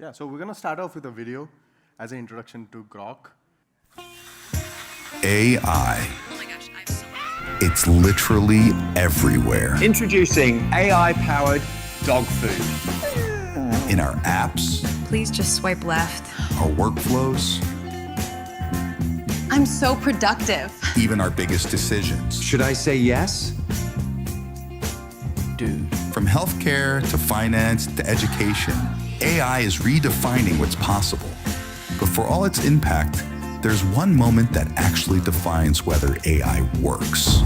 Yeah, so we're going to start off with a video as an introduction to Groq. AI. It's literally everywhere. Introducing AI-powered dog food. In our apps. Please just swipe left. Our workflows. I'm so productive. Even our biggest decisions. Should I say yes? Dude. From healthcare to finance to education, AI is redefining what's possible. But for all its impact, there's one moment that actually defines whether AI works.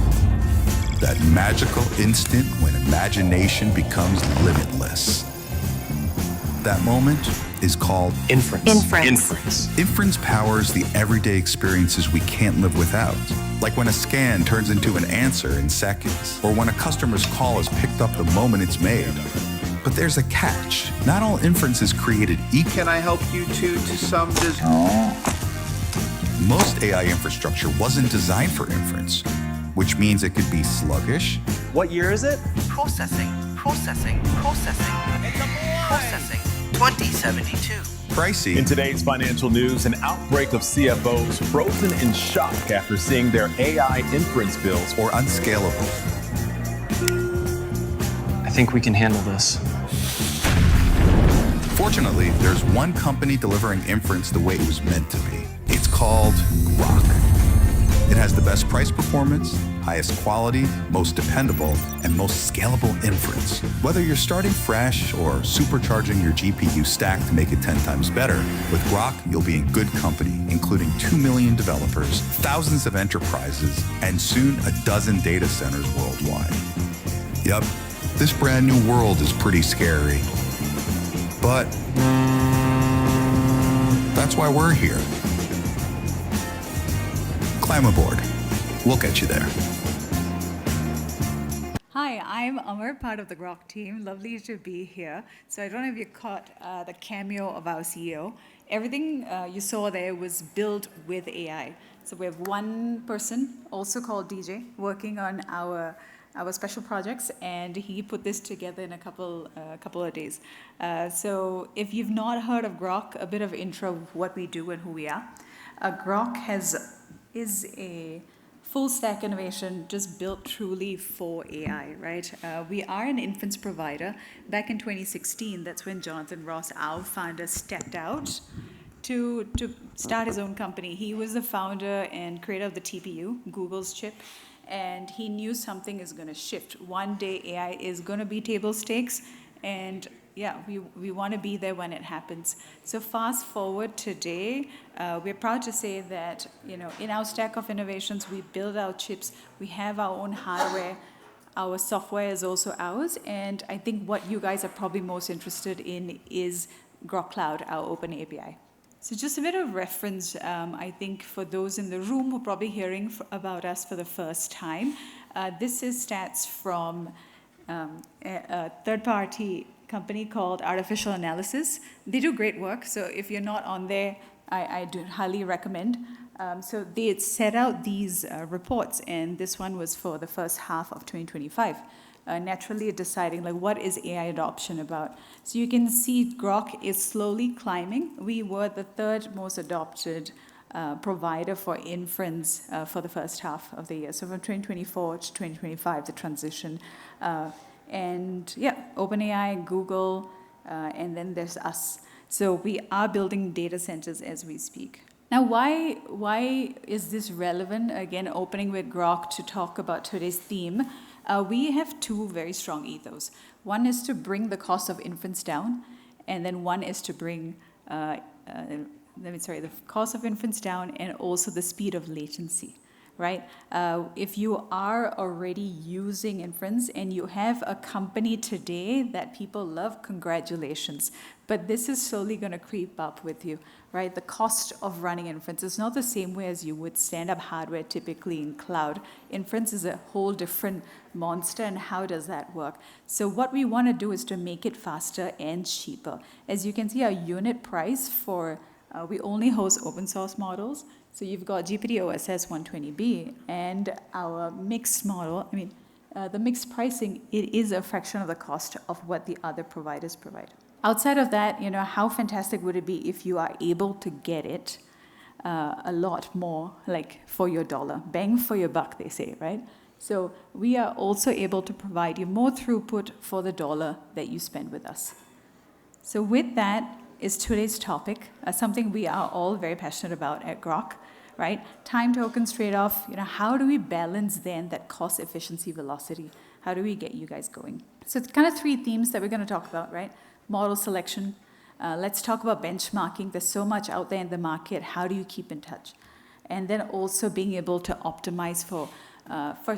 That magical instant when imagination becomes limitless. That moment is called inference. Inference powers the everyday experiences we can't live without. Like when a scan turns into an answer in seconds, or when a customer's call is picked up the moment it's made. But there's a catch. Not all inference is created equal. Can I help you to some Most AI infrastructure wasn't designed for inference, which means it could be sluggish. What year is it? Processing. 2072. Pricey. In today's financial news, an outbreak of CFOs frozen in shock after seeing their AI inference bills. Or unscalable. I think we can handle this. Fortunately, there's one company delivering inference the way it was meant to be. It's called Groq. It has the best price performance, highest quality, most dependable, and most scalable inference. Whether you're starting fresh or supercharging your GPU stack to make it 10 times better, with Groq, you'll be in good company, including 2 million developers, thousands of enterprises, and soon a dozen data centers worldwide. Yep, this brand new world is pretty scary. But that's why we're here. Climb aboard. We'll get you there. Hi, I'm Amar, part of the Groq team. Lovely to be here. So I don't know if you caught the cameo of our CEO. Everything you saw there was built with AI. So we have one person, also called DJ, working on our special projects, and he put this together in a couple of days. So if you've not heard of Groq, a bit of intro of what we do and who we are. Groq is a full stack innovation just built truly for AI, right? We are an inference provider. Back in 2016, that's when Jonathan Ross, our founder, stepped out to start his own company. He was the founder and creator of the TPU, Google's chip, and he knew something is going to shift. One day AI is going to be table stakes, and yeah, we want to be there when it happens. So fast forward today, we're proud to say that, in our stack of innovations, we build our chips, we have our own hardware, our software is also ours, and I think what you guys are probably most interested in is Groq Cloud, our open API. So just a bit of reference, I think, for those in the room who are probably hearing about us for the first time. This is stats from a third-party company called Artificial Analysis. They do great work, so if you're not on there, I do highly recommend. So they set out these reports, and this one was for the first half of 2025. Naturally deciding what is AI adoption about. So you can see Groq is slowly climbing. We were the third most adopted provider for inference for the first half of the year. So from 2024 to 2025, the transition. And yeah, OpenAI, Google, and then there's us. So we are building data centers as we speak. Now, why is this relevant? Again, opening with Groq to talk about today's theme. We have two very strong ethos. One is to bring the cost of inference down, and then one is to bring the cost of inference down and also the speed of latency. Right? If you are already using inference and you have a company today that people love, congratulations. But this is slowly going to creep up with you, right? The cost of running inference is not the same way as you would stand up hardware typically in cloud. Inference is a whole different monster, and how does that work? So what we want to do is to make it faster and cheaper. As you can see, our unit price for, we only host open source models. So you've got GPT-OSS 120B, and our mixed model, the mixed pricing, it is a fraction of the cost of what the other providers provide. outside of that, how fantastic would it be if you are able to get it a lot more, like for your dollar, bang for your buck, they say, right? So we are also able to provide you more throughput for the dollar that you spend with us. So with that is today's topic, something we are all very passionate about at Groq, right? Time tokens trade-off, how do we balance then that cost efficiency velocity? How do we get you guys going? So it's kind of three themes that we're going to talk about, right? Model selection. Let's talk about benchmarking. There's so much out there in the market. How do you keep in touch? And then also being able to optimize for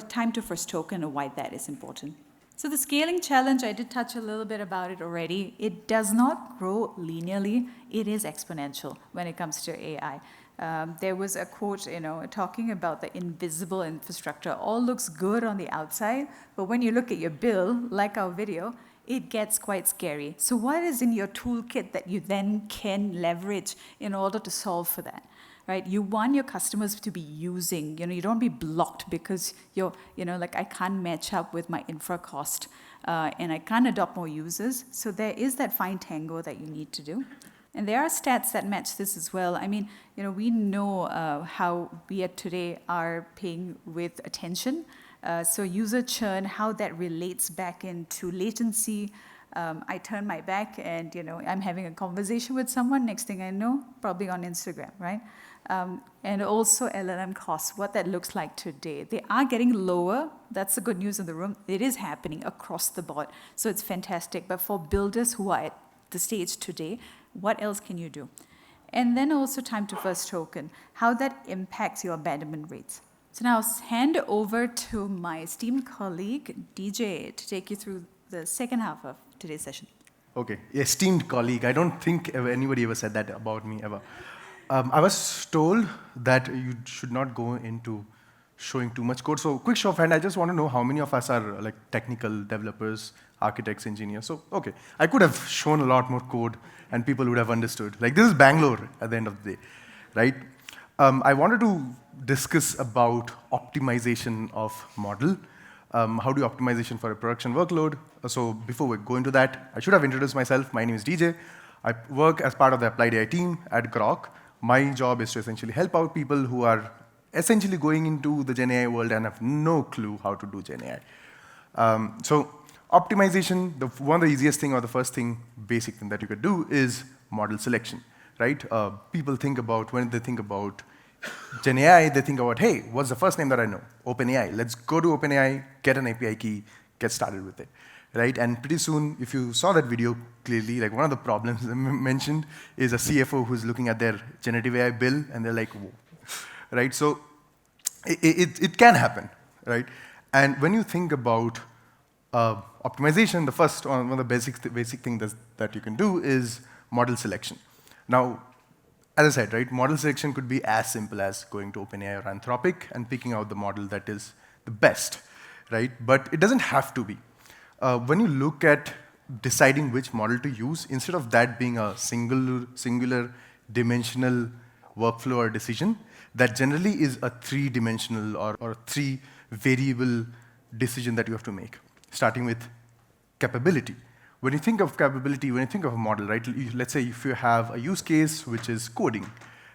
time to first token and why that is important. So the scaling challenge, I did touch a little bit about it already. It does not grow linearly. It is exponential when it comes to AI. There was a quote, talking about the invisible infrastructure. All looks good on the outside, but when you look at your bill, like our video, it gets quite scary. So what is in your toolkit that you then can leverage in order to solve for that? Right? You want your customers to be using, you don't be blocked because I can't match up with my infra cost and I can't adopt more users. So there is that fine tango that you need to do. And there are stats that match this as well. I mean, we know how we today are paying with attention. So user churn, how that relates back into latency. I turn my back and, I'm having a conversation with someone. Next thing I know, probably on Instagram, right? And also LLM costs, what that looks like today. They are getting lower. That's the good news in the room. It is happening across the board. So it's fantastic. But for builders who are at the stage today, what else can you do? And then also time to first token, how that impacts your abandonment rates. So now I'll hand over to my esteemed colleague, DJ, to take you through the second half of today's session. Okay, esteemed colleague. I don't think anybody ever said that about me, ever. I was told that you should not go into showing too much code. So quick show of hand, I just want to know how many of us are like technical developers, architects, engineers. So, okay, I could have shown a lot more code and people would have understood. Like this is Bangalore at the end of the day, right? I wanted to discuss about optimization of model. How do you optimization for a production workload? So before we go into that, I should have introduced myself. My name is DJ. I work as part of the Applied AI team at Groq. My job is to essentially help out people who are essentially going into the Gen AI world and have no clue how to do Gen AI. So optimization, one of the easiest thing or the first thing, basic thing that you could do is model selection, right? People think about, when they think about Gen AI, they think about, hey, what's the first name that I know? OpenAI. Let's go to OpenAI, get an API key, get started with it, right? And pretty soon, if you saw that video clearly, like one of the problems mentioned is a CFO who's looking at their generative AI bill, and they're like, whoa, right? So it can happen, right? And when you think about optimization, the first one of the basic things that you can do is model selection. Now, as I said, right, model selection could be as simple as going to OpenAI or Anthropic and picking out the model that is the best, right? But it doesn't have to be. When you look at deciding which model to use, instead of that being a singular dimensional workflow or decision, that generally is a three-dimensional or three-variable decision that you have to make, starting with capability. When you think of capability, when you think of a model, right, let's say if you have a use case which is coding,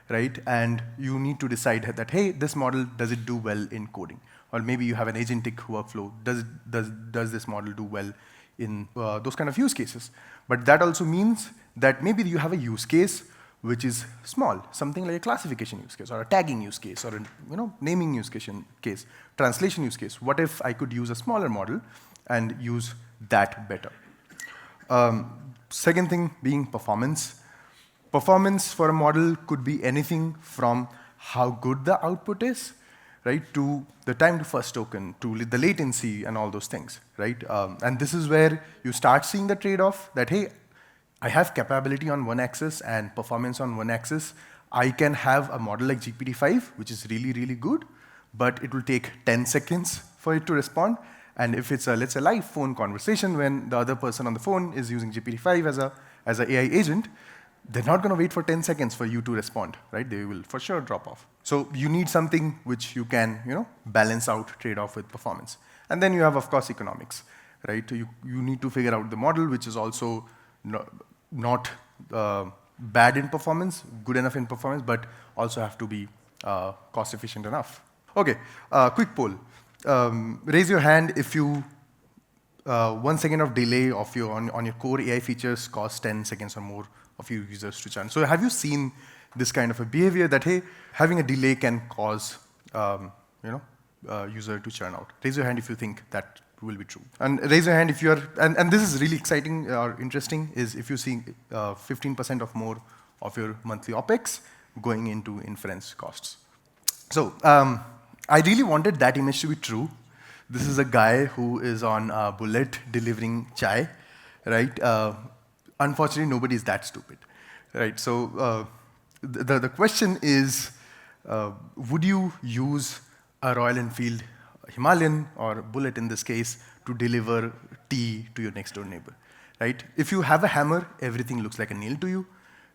right, and you need to decide that, hey, this model, does it do well in coding? Or maybe you have an agentic workflow. Does this model do well in those kind of use cases? But that also means that maybe you have a use case which is small, something like a classification use case, or a tagging use case, or a naming use case, translation use case. What if I could use a smaller model and use that better? Second thing being performance. Performance for a model could be anything from how good the output is, right, to the time to first token, to the latency and all those things, right? And this is where you start seeing the trade-off that, hey, I have capability on one axis and performance on one axis. I can have a model like GPT-5, which is really, really good, but it will take 10 seconds for it to respond. And if it's let's say, live phone conversation when the other person on the phone is using GPT-5 as an AI agent, they're not going to wait for 10 seconds for you to respond, right? They will for sure drop off. So you need something which you can, balance out trade-off with performance. And then you have, of course, economics, right? You need to figure out the model which is also not bad in performance, good enough in performance, but also have to be cost efficient enough. Okay, quick poll. Raise your hand if you 1 second of delay of on your core AI features costs 10 seconds or more of your users to churn. So have you seen this kind of a behavior that, hey, having a delay can cause user to churn out? Raise your hand if you think that will be true. And raise your hand if you are, and this is really exciting or interesting, is if you see 15% of more of your monthly OpEx going into inference costs. So I really wanted that image to be true. This is a guy who is on a bullet delivering chai, right? Unfortunately, nobody is that stupid, right? So the question is, would you use a Royal Enfield Himalayan, or Bullet in this case, to deliver tea to your next door neighbor, right? If you have a hammer, everything looks like a nail to you,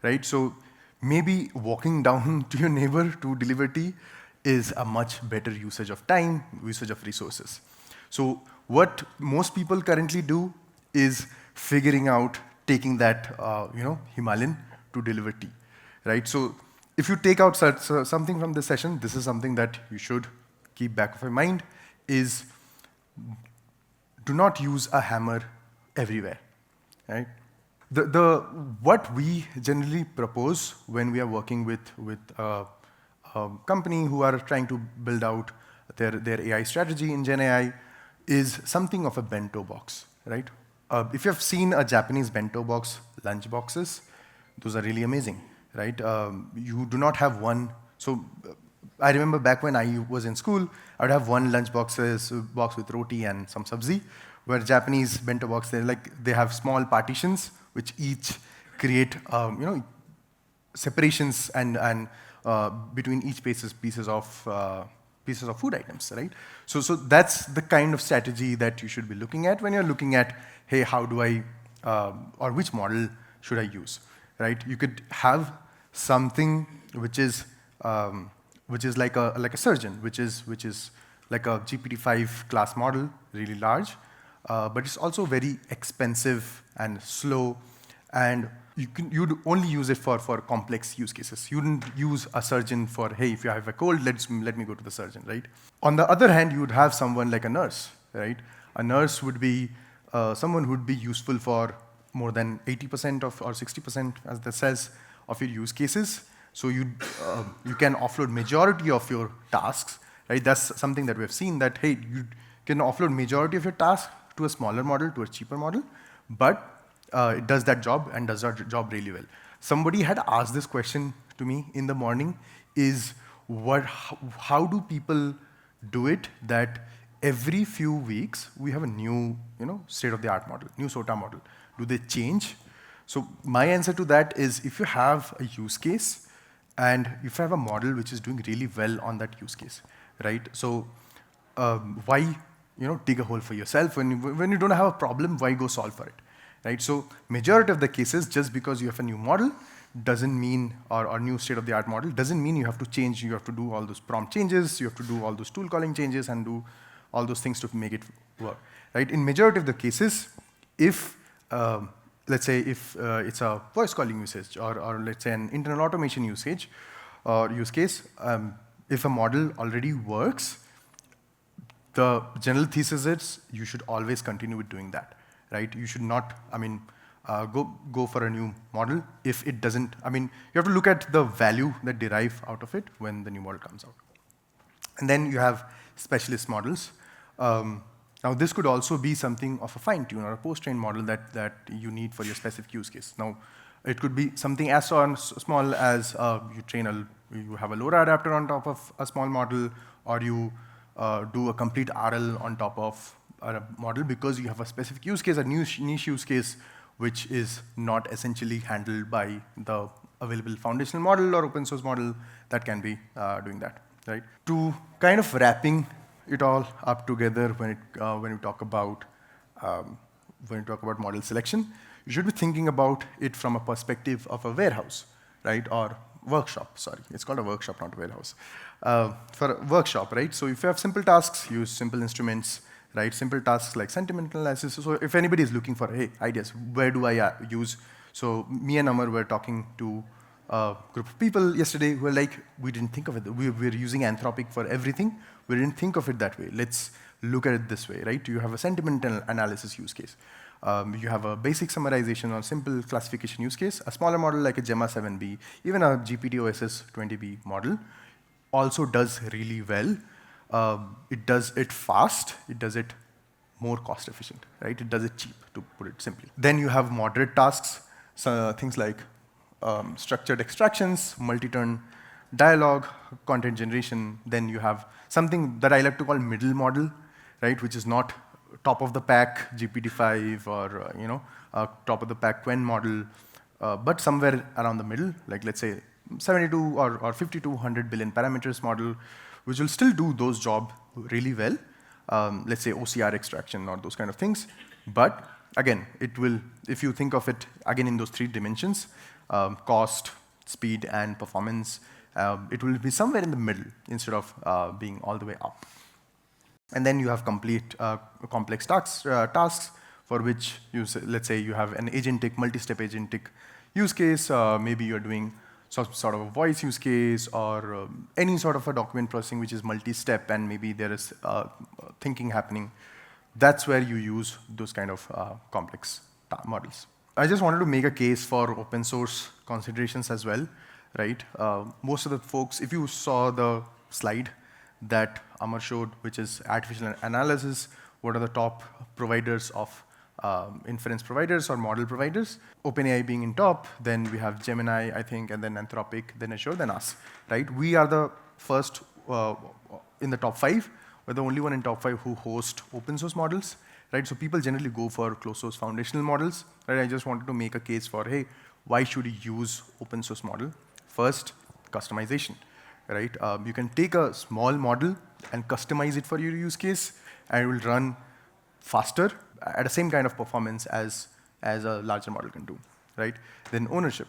right? So maybe walking down to your neighbor to deliver tea is a much better usage of time, usage of resources. So what most people currently do is figuring out taking that Himalayan to deliver tea, right? So if you take out something from this session, this is something that you should keep back of your mind, is do not use a hammer everywhere, right? What we generally propose when we are working with a company who are trying to build out their AI strategy in Gen AI is something of a bento box, right? If you have seen a Japanese bento box, lunch boxes, those are really amazing, right? You do not have one. So I remember back when I was in school, I would have one lunch box with roti and some sabzi, where Japanese bento box, they have small partitions which each create separations and between each pieces of food items, right? So that's the kind of strategy that you should be looking at when you're looking at, hey, how do I or which model should I use, right? You could have something which is like a surgeon, which is like a GPT-5 class model, really large, but it's also very expensive and slow, and you'd only use it for complex use cases. You wouldn't use a surgeon for, hey, if you have a cold, let me go to the surgeon, right? On the other hand, you would have someone like a nurse, right? A nurse would be someone who would be useful for more than 80% or 60%, as that says, of your use cases. So you can offload majority of your tasks, right? That's something that we have seen, that, hey, you can offload majority of your tasks to a smaller model, to a cheaper model, but it does that job and does that job really well. Somebody had asked this question to me in the morning, is how do people do it that every few weeks we have a new state-of-the-art model, new SOTA model? Do they change? So my answer to that is, if you have a use case and if you have a model which is doing really well on that use case, right? So why dig a hole for yourself? When you don't have a problem, why go solve for it, right? So majority of the cases, just because you have a new model doesn't mean, or new state-of-the-art model, doesn't mean you have to change, you have to do all those prompt changes, you have to do all those tool calling changes and do all those things to make it work, right? In majority of the cases, if let's say if it's a voice calling usage, or let's say an internal automation usage or use case, if a model already works, the general thesis is you should always continue with doing that, right? You should not, go for a new model if it doesn't. You have to look at the value that derive out of it when the new model comes out. And then you have specialist models. Now, this could also be something of a fine-tune or a post-trained model that you need for your specific use case. Now, it could be something as small as you have a LoRa adapter on top of a small model, or you do a complete RL on top of a model because you have a specific use case, a niche use case, which is not essentially handled by the available foundational model or open source model that can be doing that, right? To kind of wrapping it all up together when we talk about model selection, you should be thinking about it from a perspective of a warehouse, right? Or workshop, sorry. It's called a workshop, not a warehouse. For a workshop, right? So if you have simple tasks, use simple instruments, right? Simple tasks like sentiment analysis. So if anybody is looking for, hey, ideas, where do I use So me and Amar were talking to a group of people yesterday who were like, we didn't think of it. We're using Anthropic for everything. We didn't think of it that way. Let's look at it this way, right? You have a sentimental analysis use case. You have a basic summarization or simple classification use case, a smaller model like a Gemma 7b, even a GPT-OSS 20b model also does really well. It does it fast, it does it more cost efficient, right? It does it cheap, to put it simply. Then you have moderate tasks, so things like structured extractions, multi-turn dialogue, content generation. Then you have something that I like to call middle model, right? Which is not top of the pack GPT-5 or top of the pack Quen model, but somewhere around the middle, like let's say 72 or 52, 100 billion parameters model, which will still do those jobs really well. Let's say OCR extraction or those kind of things. But again, it will, if you think of it again in those 3 dimensions, cost, speed, and performance, it will be somewhere in the middle instead of being all the way up. And then you have complete complex tasks for which let's say you have an agentic, multi-step agentic use case. Maybe you're doing sort of a voice use case or any sort of a document processing which is multi-step and maybe there is thinking happening. That's where you use those kind of complex models. I just wanted to make a case for open source considerations as well, right? Most of the folks, if you saw the slide that Amar showed, which is artificial analysis, what are the top providers of inference providers or model providers? OpenAI being in top, then we have Gemini, I think, and then Anthropic, then Azure, then us, right? We are the first in the top 5. We're the only one in top 5 who host open source models, right? So people generally go for closed source foundational models, right? I just wanted to make a case for, hey, why should you use open source model? First, customization, right? You can take a small model and customize it for your use case, and it will run faster at the same kind of performance as a larger model can do, right? Then ownership.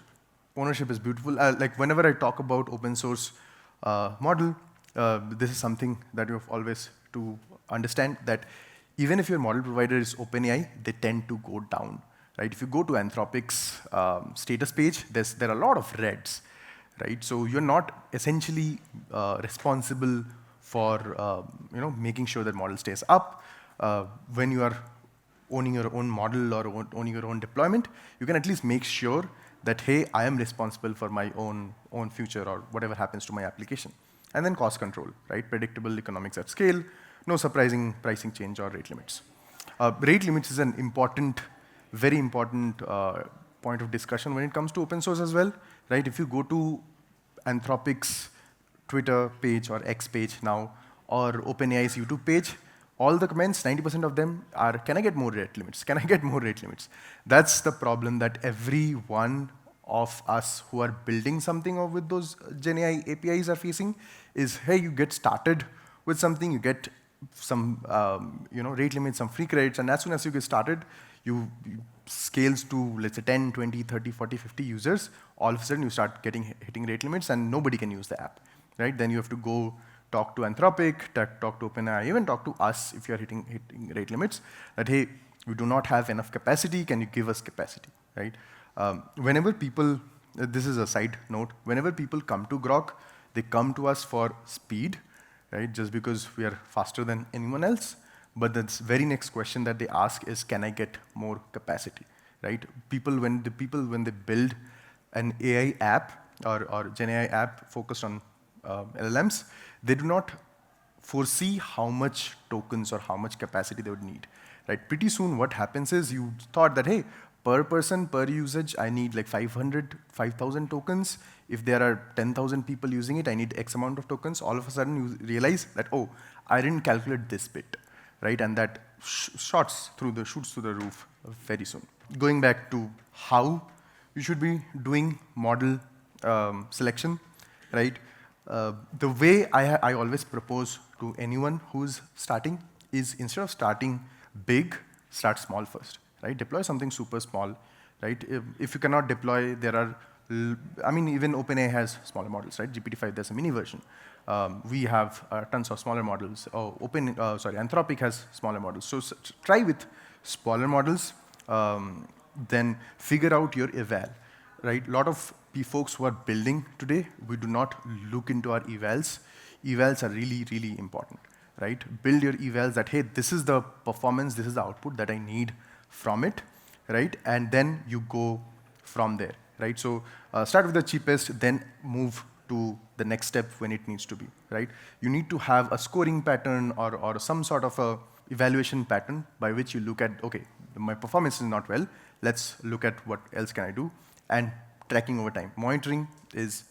Ownership is beautiful. Like whenever I talk about open source model, this is something that you have always to understand that even if your model provider is OpenAI, they tend to go down, right? If you go to Anthropic's status page, there are a lot of reds, right? So you're not essentially responsible for making sure that model stays up. When you are owning your own model or owning your own deployment, you can at least make sure that, hey, I am responsible for my own future or whatever happens to my application. And then cost control, right? Predictable economics at scale, no surprising pricing change or rate limits. Rate limits is an important, very important point of discussion when it comes to open source as well, right? If you go to Anthropic's Twitter page or X page now, or OpenAI's YouTube page, all the comments, 90% of them are, can I get more rate limits? Can I get more rate limits? That's the problem that every one of us who are building something with those GenAI APIs are facing is, hey, you get started with something, you get some rate limits, some free credits, and as soon as you get started, you scales to, let's say, 10, 20, 30, 40, 50 users. All of a sudden, you start hitting rate limits, and nobody can use the app, right? Then you have to go talk to Anthropic, talk to OpenAI, even talk to us if you're hitting rate limits, that, hey, we do not have enough capacity, can you give us capacity, right? Whenever people, this is a side note, whenever people come to Groq, they come to us for speed, right? Just because we are faster than anyone else. But the very next question that they ask is, can I get more capacity, right? When they build an AI app or Gen AI app focused on LLMs, they do not foresee how much tokens or how much capacity they would need, right? Pretty soon what happens is you thought that, hey, per person, per usage, I need like 5,000 tokens. If there are 10,000 people using it, I need X amount of tokens. All of a sudden you realize that, oh, I didn't calculate this bit, right? And that shoots through the roof very soon. Going back to how you should be doing model selection, right? The way I always propose to anyone who's starting is, instead of starting big, start small first, right? Deploy something super small, right? If you cannot deploy, there are, even OpenAI has smaller models, right? GPT-5, there's a mini version. We have tons of smaller models. Anthropic has smaller models. So try with smaller models. then figure out your eval, right? A lot of folks who are building today, we do not look into our evals. Evals are really, really important, right? Build your evals that, hey, this is the performance, this is the output that I need from it, right? And then you go from there, right? So start with the cheapest, then move to the next step when it needs to be, right? You need to have a scoring pattern or some sort of a evaluation pattern by which you look at, okay, my performance is not well, let's look at what else can I do, and tracking over time. Monitoring is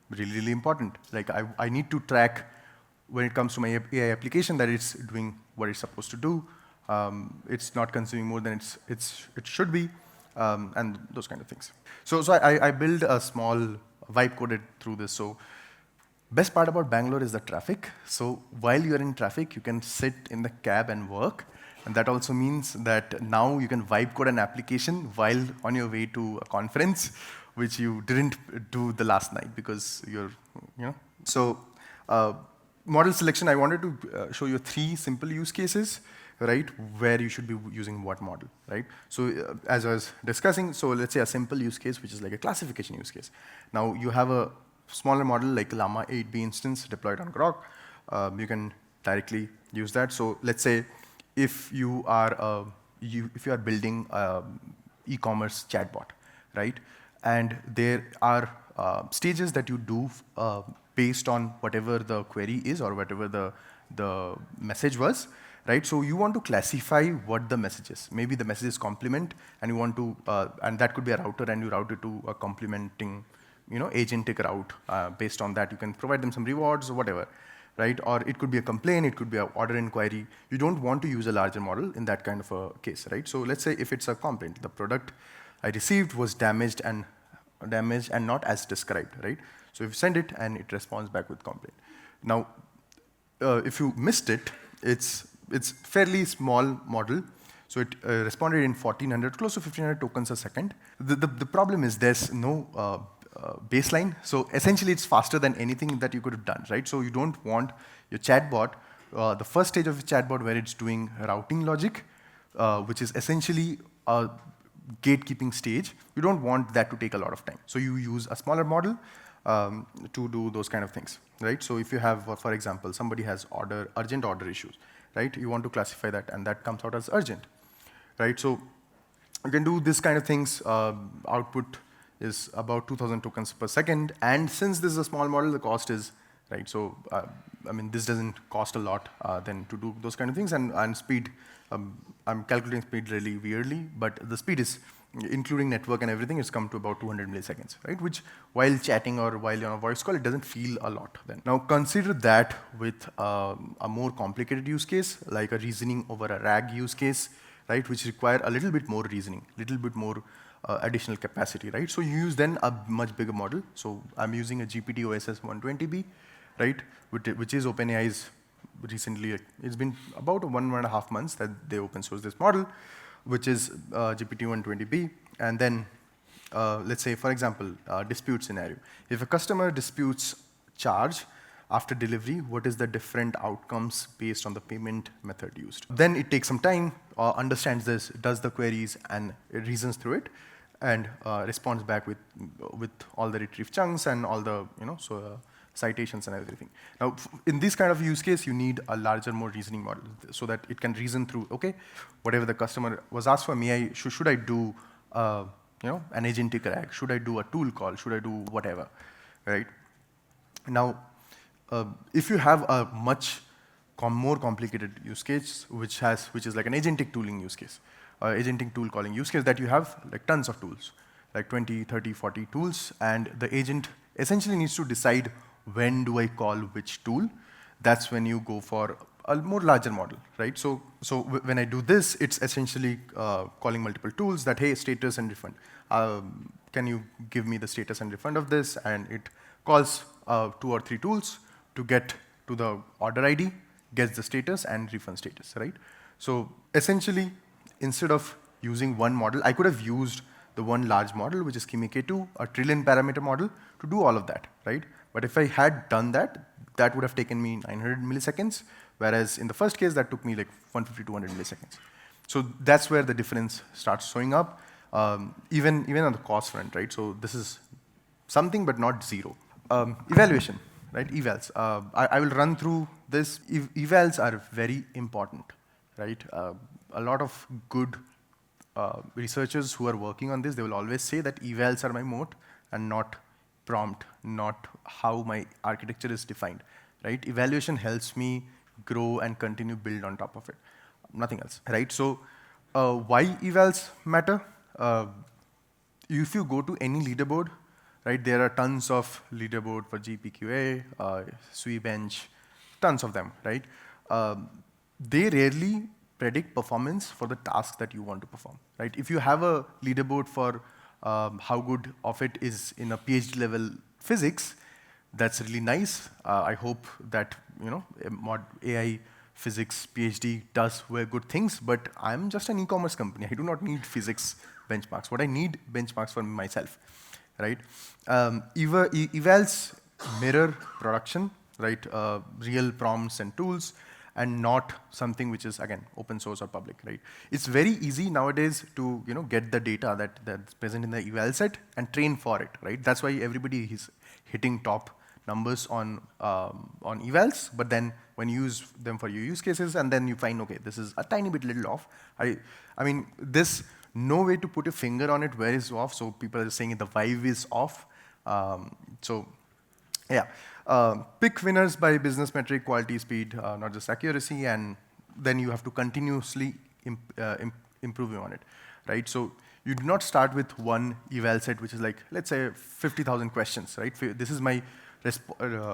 really, really important. Like I need to track when it comes to my AI application that it's doing what it's supposed to do. It's not consuming more than it should be, and those kind of things. So I build a small vibe coded through this. So best part about Bangalore is the traffic. So while you're in traffic, you can sit in the cab and work. And that also means that now you can vibe code an application while on your way to a conference, which you didn't do the last night because you're, you know. So model selection, I wanted to show you 3 simple use cases, right, where you should be using what model, right? So as I was discussing, so let's say a simple use case, which is like a classification use case. Now you have a smaller model like Llama 8B instance deployed on Groq. You can directly use that. So let's say if you are building e-commerce chatbot, right? And there are stages that you do based on whatever the query is or whatever the message was, right? So you want to classify what the message is. Maybe the message is complement, and you want to, and that could be a router, and you route it to a complementing, agentic route. Based on that, you can provide them some rewards or whatever, right? Or it could be a complaint, it could be an order inquiry. You don't want to use a larger model in that kind of a case, right? So let's say if it's a complaint, the product I received was damaged and not as described, right? So if you send it and it responds back with complaint. Now, if you missed it, it's fairly small model. So it responded in 1400, close to 1500 tokens a second. The problem is there's no baseline. So essentially, it's faster than anything that you could have done, right? So you don't want your chatbot, the first stage of your chatbot where it's doing routing logic, which is essentially a gatekeeping stage. You don't want that to take a lot of time. So you use a smaller model to do those kind of things, right? So if you have, for example, somebody has urgent order issues, right? You want to classify that, and that comes out as urgent, right? So you can do this kind of things. Output is about 2,000 tokens per second, and since this is a small model, the cost is, right? So I mean, this doesn't cost a lot then to do those kind of things, and speed. I'm calculating speed really weirdly, but the speed is, including network and everything, it's come to about 200 milliseconds, right? Which, while chatting or while you're on a voice call, it doesn't feel a lot then. Now, consider that with a more complicated use case, like a reasoning over a RAG use case, right? Which require a little bit more reasoning, little bit more additional capacity, right? So you use then a much bigger model. So I'm using a GPT OSS 120B, right? Which is OpenAI's recently, it's been about 1.5 months that they open source this model, which is GPT 120B. And then let's say, for example, dispute scenario. If a customer disputes charge after delivery, what is the different outcomes based on the payment method used? Then it takes some time, understands this, does the queries, and it reasons through it, and responds back with all the retrieve chunks and all the citations and everything. Now, in this kind of use case, you need a larger, more reasoning model so that it can reason through, okay, whatever the customer was asked for, should I do an agentic RAG? Should I do a tool call? Should I do whatever, right? Now, if you have a much more complicated use case, which is like an agentic tooling use case, agentic tool calling use case that you have like tons of tools, like 20, 30, 40 tools, and the agent essentially needs to decide when do I call which tool. That's when you go for a more larger model, right? So when I do this, it's essentially calling multiple tools that, hey, status and refund. Can you give me the status and refund of this? And it calls 2 or 3 tools to get to the order ID, gets the status and refund status, right? So essentially, instead of using one model, I could have used the one large model, which is Kimi K2, a trillion parameter model, to do all of that, right? But if I had done that, that would have taken me 900 milliseconds, whereas in the first case, that took me like 150, 200 milliseconds. So that's where the difference starts showing up. even on the cost front, right? So this is something, but not zero. Evaluation, right? Evals. I will run through this. Evals are very important, right? A lot of good researchers who are working on this, they will always say that evals are my moat and not prompt, not how my architecture is defined, right? Evaluation helps me grow and continue build on top of it, nothing else, right? So why evals matter? If you go to any leaderboard, right, there are tons of leaderboard for GPQA, SWE-bench, tons of them, right? They rarely predict performance for the task that you want to perform, right? If you have a leaderboard for how good of it is in a PhD level physics, that's really nice. I hope that AI physics PhD does very good things, but I'm just an e-commerce company. I do not need physics benchmarks. What I need benchmarks for myself, right? Evals mirror production, right? Real prompts and tools, and not something which is, again, open source or public, right? It's very easy nowadays to get the data that's present in the eval set and train for it, right? That's why everybody is hitting top numbers on evals, but then when you use them for your use cases, and then you find, okay, this is a tiny bit little off. I mean, this no way to put a finger on it where it's off, so people are saying the vibe is off. So yeah, pick winners by business metric, quality, speed, not just accuracy, and then you have to continuously improving on it, right? So you do not start with one eval set, which is like, let's say 50,000 questions, right? This is my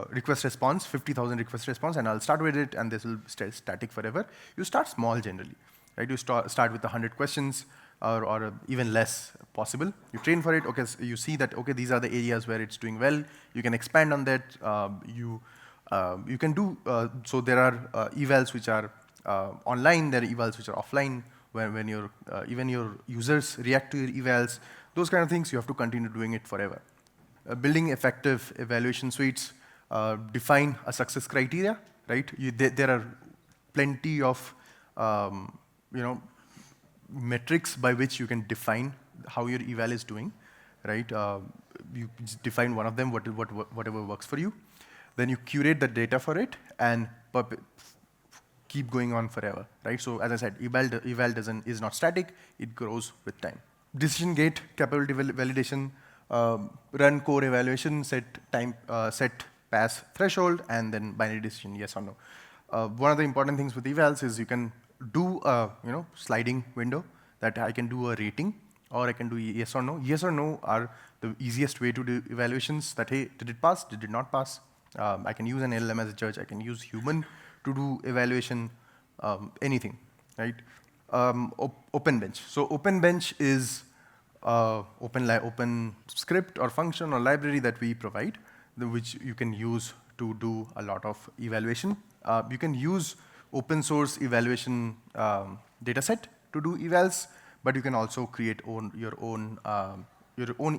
request response, 50,000 request response, and I'll start with it, and this will stay static forever. You start small generally, right? You start with 100 questions, or even less possible. You train for it. Okay, so you see that, okay, these are the areas where it's doing well. You can expand on that. You can do, so there are evals which are online, there are evals which are offline, when even your users react to your evals. Those kind of things, you have to continue doing it forever. Building effective evaluation suites, define a success criteria, right? There are plenty of metrics by which you can define how your eval is doing, right? You just define one of them, whatever works for you. Then you curate the data for it and keep going on forever, right? So as I said, eval is not static, it grows with time. Decision gate, capability validation, run core evaluation, set pass threshold, and then binary decision, yes or no. One of the important things with evals is you can do a sliding window that I can do a rating, or I can do yes or no. Yes or no are the easiest way to do evaluations, that, hey, did it pass, did it not pass? I can use an LLM as a judge, I can use human to do evaluation, anything, right? Open bench. So open bench is open script or function or library that we provide, which you can use to do a lot of evaluation. You can use open source evaluation data set to do evals, but you can also create your own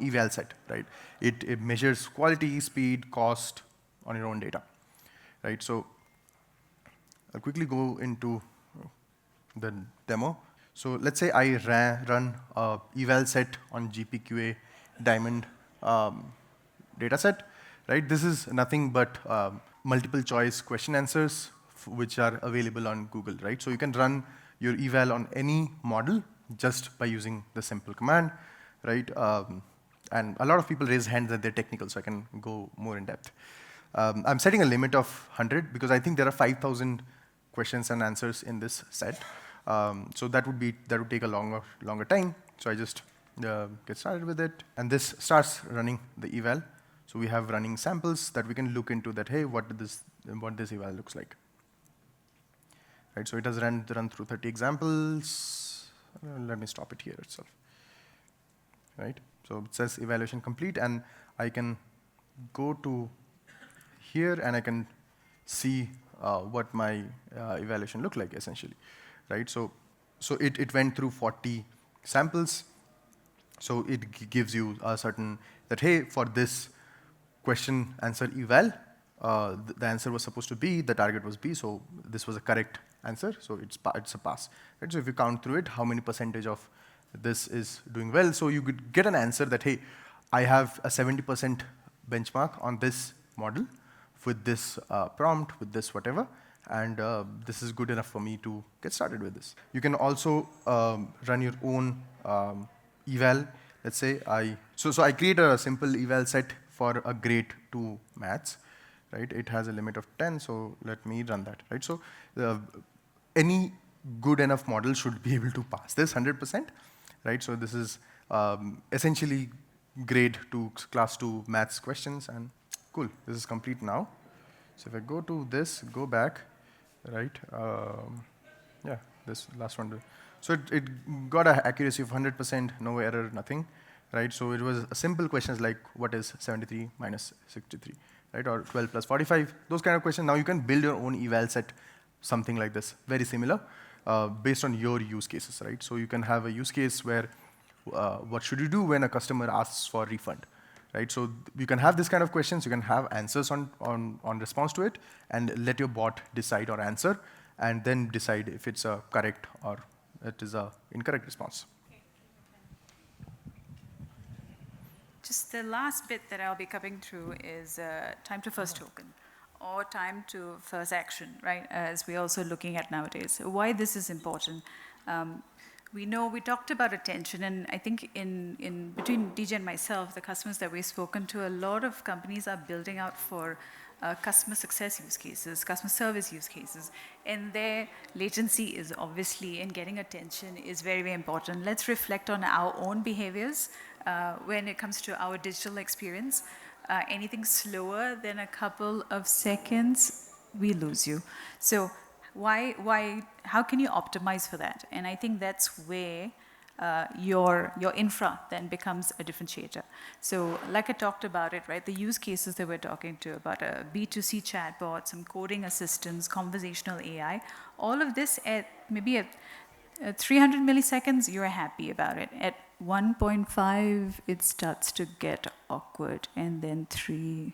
eval set, right? It measures quality, speed, cost on your own data, right? So I'll quickly go into the demo. So let's say I run a eval set on GPQA Diamond data set, right? This is nothing but multiple choice question answers which are available on Google, right? So you can run your eval on any model just by using the simple command, right? And a lot of people raise hands that they're technical, so I can go more in depth. I'm setting a limit of 100 because I think there are 5,000 questions and answers in this set. So that would take a longer time. So I just get started with it, and this starts running the eval. So we have running samples that we can look into that, hey, what this eval looks like. Right, so it has run through 30 examples. Let me stop it here itself. Right, so it says evaluation complete, and I can go to here and I can see what my evaluation looked like essentially. Right, so it went through 40 samples. So it gives you a certain that, hey, for this question answer eval, the answer was supposed to be, the target was B, so this was a correct answer, so it's a pass. Right? So if you count through it, how many percentage of this is doing well. So you could get an answer that, hey, I have a 70% benchmark on this model with this prompt, with this whatever, and this is good enough for me to get started with this. You can also run your own eval. Let's say so I create a simple eval set for a grade 2 maths, right? It has a limit of 10, so let me run that, right? So any good enough model should be able to pass this 100%, right? So this is essentially grade 2, class 2 maths questions, and cool, this is complete now. So if I go to this, go back, right? Yeah, this last one. So it got an accuracy of 100%, no error, nothing, right? So it was a simple questions like, what is 73 minus 63, right? Or 12 plus 45, those kind of questions. Now you can build your own eval set, something like this, very similar, based on your use cases, right? So you can have a use case where, what should you do when a customer asks for refund, right? So you can have this kind of questions, you can have answers on response to it, and let your bot decide or answer, and then decide if it's a correct or it is a incorrect response. Just the last bit that I'll be coming through is time to first token, or time to first action, right? As we're also looking at nowadays. Why this is important. We know we talked about attention, and I think in between DJ and myself, the customers that we've spoken to, a lot of companies are building out for customer success use cases, customer service use cases, and their latency is obviously in getting attention is very, very important. Let's reflect on our own behaviors when it comes to our digital experience. Anything slower than a couple of seconds, we lose you. So how can you optimize for that? And I think that's where your infra then becomes a differentiator. So like I talked about it, right, the use cases that we're talking to about a B2C chatbot, some coding assistance, conversational AI, all of this at maybe at 300 milliseconds, you're happy about it. At 1.5, it starts to get awkward, and then 3,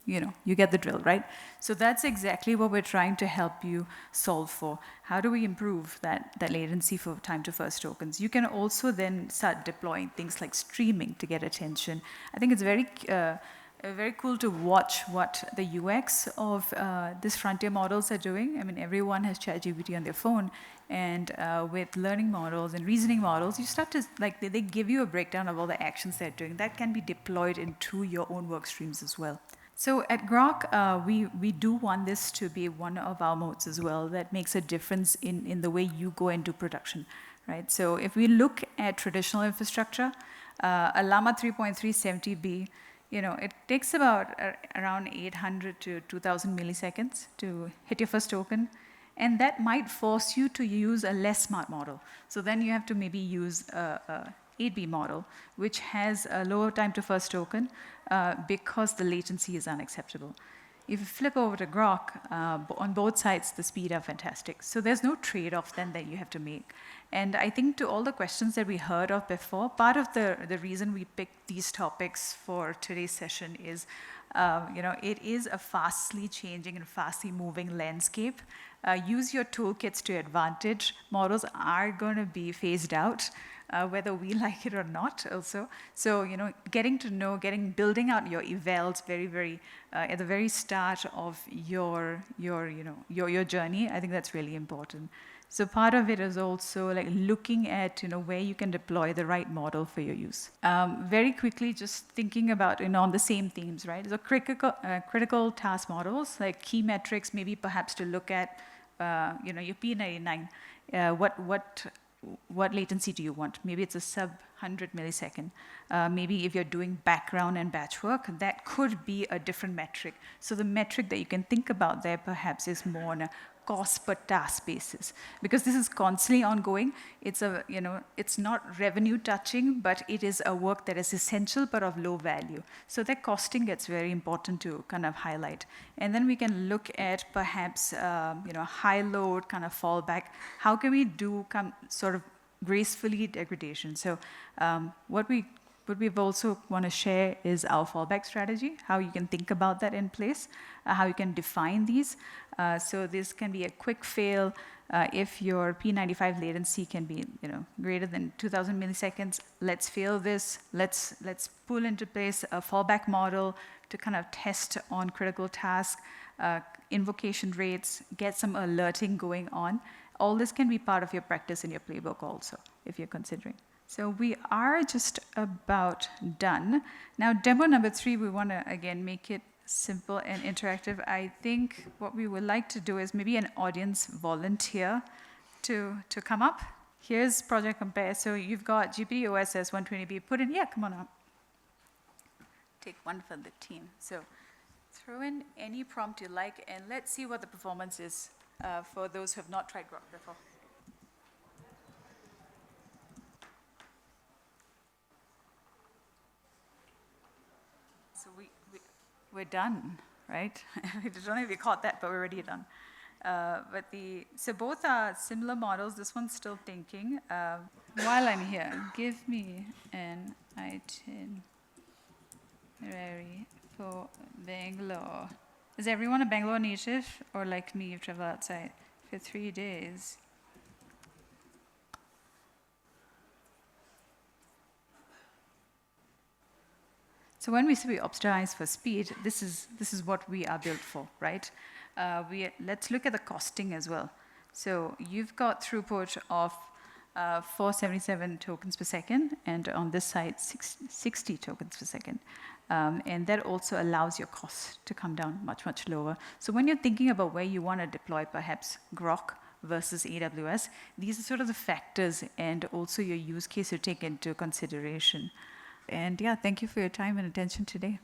you get the drill, right? So that's exactly what we're trying to help you solve for. How do we improve that latency for time to first tokens? You can also then start deploying things like streaming to get attention. I think it's very cool to watch what the UX of these frontier models are doing. I mean, everyone has ChatGPT on their phone, and with learning models and reasoning models, you start to, like, they give you a breakdown of all the actions they're doing. That can be deployed into your own work streams as well. So at Groq, we do want this to be one of our modes as well that makes a difference in the way you go into production, right? So if we look at traditional infrastructure, a Llama 3.3 70B, it takes about around 800 to 2,000 milliseconds to hit your first token. And that might force you to use a less smart model. So then you have to maybe use a 8B model, which has a lower time to first token because the latency is unacceptable. If you flip over to Groq, on both sides, the speed are fantastic. So there's no trade-off then that you have to make. And I think to all the questions that we heard of before, part of the reason we picked these topics for today's session is, it is a fastly changing and fastly moving landscape. Use your toolkits to advantage. Models are going to be phased out, whether we like it or not also. So, building out your evals very, very, at the very start of your journey, I think that's really important. So part of it is also like looking at where you can deploy the right model for your use. Very quickly, just thinking about on the same themes, right? So critical task models like key metrics, maybe perhaps to look at your P99. What latency do you want? Maybe it's a sub 100 millisecond. Maybe if you're doing background and batch work, that could be a different metric. So the metric that you can think about there perhaps is more on a cost per task basis, because this is constantly ongoing. It's not revenue touching, but it is a work that is essential but of low value. So that costing gets very important to kind of highlight. And then we can look at perhaps high load kind of fallback. How can we do sort of gracefully degradation? So what we what we've also want to share is our fallback strategy, how you can think about that in place, how you can define these. So this can be a quick fail if your P95 latency can be greater than 2,000 milliseconds. Let's fail this. Let's pull into place a fallback model to kind of test on critical tasks, invocation rates, get some alerting going on. All this can be part of your practice in your playbook also, if you're considering. So we are just about done. Now, demo number 3, we want to, again, make it simple and interactive. I think what we would like to do is maybe an audience volunteer to come up. Here's Project Compare. So you've got GPT OSS 120B. Put in, yeah, come on up. Take one for the team. So throw in any prompt you like, and let's see what the performance is for those who have not tried Groq before. So we're done, right? I don't know if you caught that, but we're already done. So both are similar models. This one's still thinking. While I'm here, give me an itinerary for Bangalore. Is everyone a Bangalore native, or like me, you've traveled outside for 3 days? So when we say we optimize for speed, this is what we are built for, right? Let's look at the costing as well. So you've got throughput of 477 tokens per second, and on this side, 60 tokens per second. And that also allows your costs to come down much, much lower. So when you're thinking about where you want to deploy perhaps Groq versus AWS, these are sort of the factors and also your use case to take into consideration. And yeah, thank you for your time and attention today.